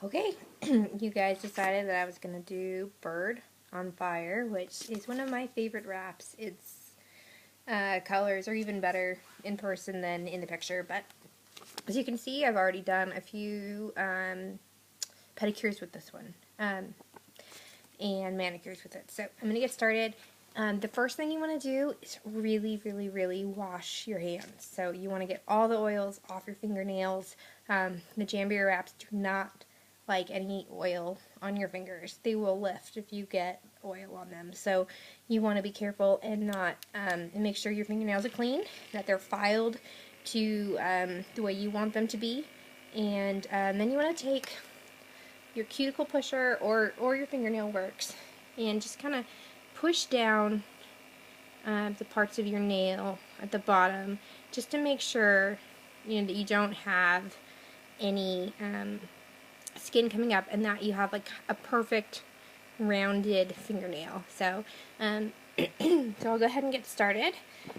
Okay, you guys decided that I was going to do Bird on Fire, which is one of my favorite wraps. Its colors are even better in person than in the picture, but as you can see, I've already done a few pedicures with this one and manicures with it. So I'm going to get started. The first thing you want to do is really wash your hands. So you want to get all the oils off your fingernails. The Jamberry wraps do not like any oil on your fingers. They will lift if you get oil on them. So you want to be careful and not and make sure your fingernails are clean, that they're filed to the way you want them to be. And then you want to take your cuticle pusher or your fingernail works and just kind of push down the parts of your nail at the bottom just to make sure that you don't have any skin coming up and that you have like a perfect rounded fingernail. So so I'll go ahead and get started.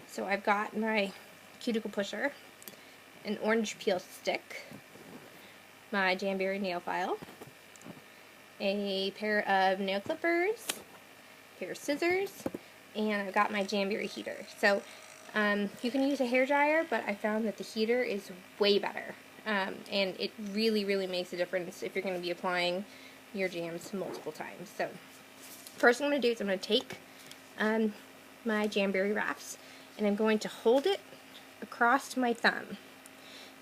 So I've got my cuticle pusher, an orange peel stick, my Jamberry nail file, a pair of nail clippers, a pair of scissors, and I've got my Jamberry heater. So you can use a hairdryer, but I found that the heater is way better. And it really makes a difference if you're going to be applying your jams multiple times. So first thing I'm going to do is I'm going to take my Jamberry wraps and I'm going to hold it across my thumb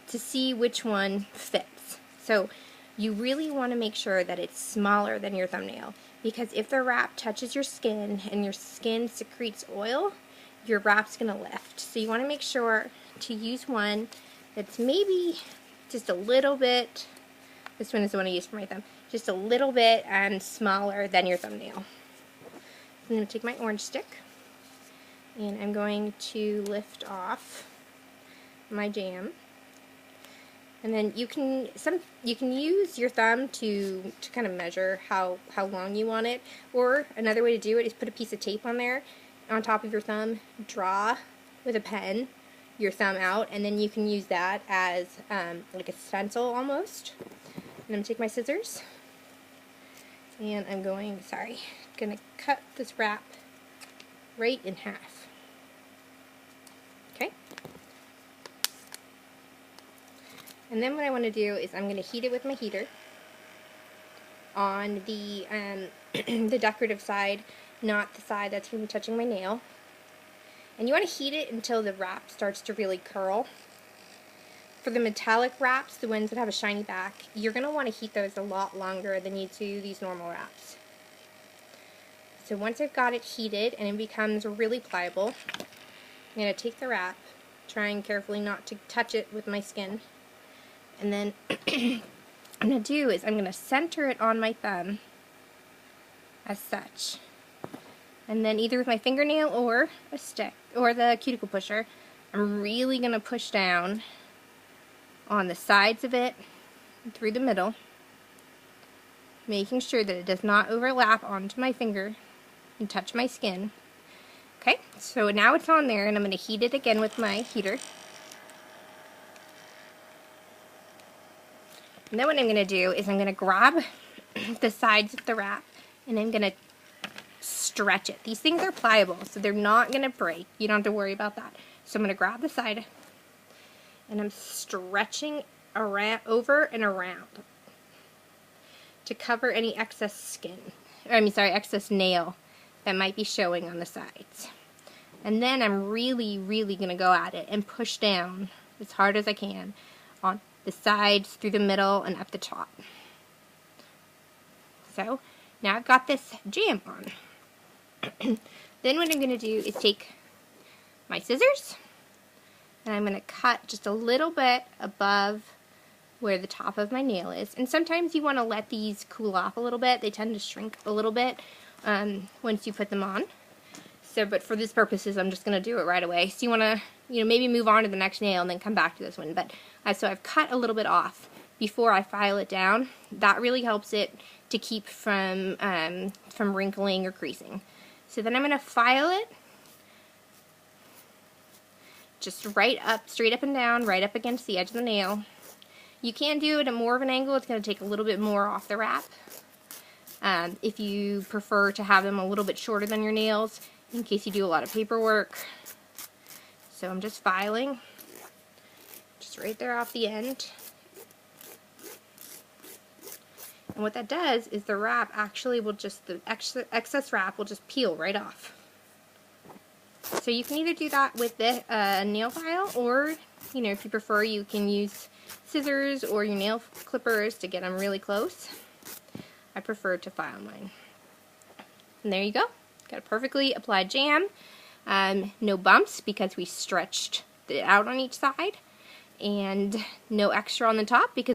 to see which one fits. So you really want to make sure that it's smaller than your thumbnail, because if the wrap touches your skin and your skin secretes oil, your wrap's going to lift. So you want to make sure to use one that's maybe just a little bit, this one is the one I use for my thumb, just a little bit smaller than your thumbnail. I'm going to take my orange stick and I'm going to lift off my jam. And then you can use your thumb to kind of measure how long you want it, or another way to do it is put a piece of tape on there on top of your thumb, draw with a pen your thumb out, and then you can use that as like a stencil almost. And I'm going to take my scissors and I'm going to cut this wrap right in half. Okay? And then what I want to do is I'm going to heat it with my heater on the the decorative side, not the side that's going to be touching my nail. And you want to heat it until the wrap starts to really curl. For the metallic wraps, the ones that have a shiny back, you're going to want to heat those a lot longer than you do these normal wraps. So once I've got it heated and it becomes really pliable, I'm going to take the wrap, trying carefully not to touch it with my skin, and then what I'm going to do is I'm going to center it on my thumb as such. And then either with my fingernail or a stick or the cuticle pusher, I'm really going to push down on the sides of it through the middle, making sure that it does not overlap onto my finger and touch my skin. Okay, so now it's on there and I'm going to heat it again with my heater. And then what I'm going to do is I'm going to grab the sides of the wrap and I'm going to stretch it. These things are pliable, so they're not going to break. You don't have to worry about that. So I'm going to grab the side and I'm stretching around, over and around to cover any excess skin, excess nail that might be showing on the sides. And then I'm really going to go at it and push down as hard as I can on the sides, through the middle, and up the top. So now I've got this jam on. Then what I'm going to do is take my scissors and I'm going to cut just a little bit above where the top of my nail is. And sometimes you want to let these cool off a little bit. They tend to shrink a little bit once you put them on. So, but for these purposes, I'm just going to do it right away. So you want to, maybe move on to the next nail and then come back to this one. But so I've cut a little bit off before I file it down. That really helps it to keep from wrinkling or creasing. So then I'm going to file it just right up, straight up and down, right up against the edge of the nail. You can do it at more of an angle. It's going to take a little bit more off the wrap. If you prefer to have them a little bit shorter than your nails, in case you do a lot of paperwork. So I'm just filing, just right there off the end. And what that does is the wrap actually will just, the excess wrap will just peel right off. So you can either do that with the nail file, or, you know, if you prefer, you can use scissors or your nail clippers to get them really close. I prefer to file mine. And there you go. Got a perfectly applied jam. No bumps because we stretched it out on each side. And no extra on the top because